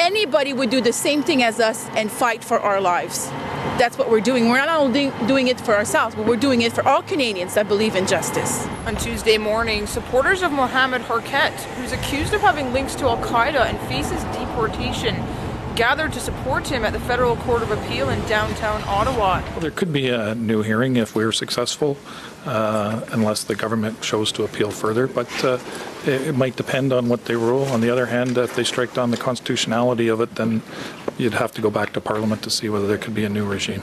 anybody would do the same thing as us and fight for our lives. That's what we're doing. We're not only doing it for ourselves, but we're doing it for all Canadians that believe in justice. On Tuesday morning, supporters of Mohammed Harkat, who's accused of having links to Al-Qaeda and faces deportation, gathered to support him at the Federal Court of Appeal in downtown Ottawa. Well, there could be a new hearing if we're successful, unless the government chose to appeal further, but it might depend on what they rule. On the other hand, if they strike down the constitutionality of it, then you'd have to go back to Parliament to see whether there could be a new regime.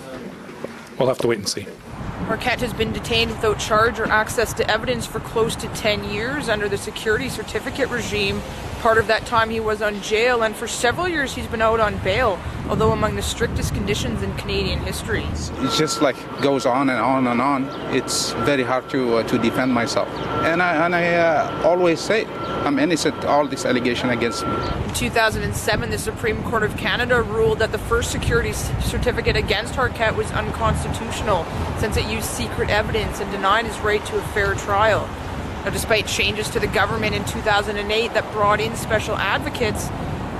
We'll have to wait and see. Harkat has been detained without charge or access to evidence for close to 10 years under the security certificate regime. Part of that time he was on jail, and for several years he's been out on bail, although among the strictest conditions in Canadian history. It just like goes on and on and on. It's very hard to defend myself. And I always say I'm innocent, all this allegation against me. In 2007, the Supreme Court of Canada ruled that the first security certificate against Harkat was unconstitutional, since it used secret evidence and denied his right to a fair trial. Now, despite changes to the government in 2008 that brought in special advocates,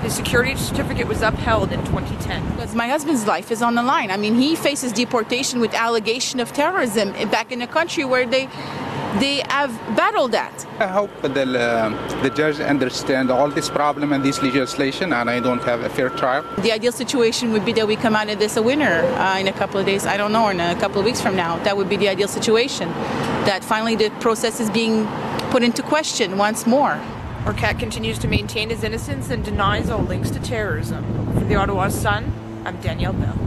his security certificate was upheld in 2010. Because my husband's life is on the line. I mean, he faces deportation with allegation of terrorism back in a country where they have battled that. I hope the judge understands all this problem and this legislation, and I don't have a fair trial. The ideal situation would be that we come out of this a winner in a couple of days, I don't know, or in a couple of weeks from now. That would be the ideal situation, that finally the process is being put into question once more. Harkat continues to maintain his innocence and denies all links to terrorism. For the Ottawa Sun, I'm Danielle Bell.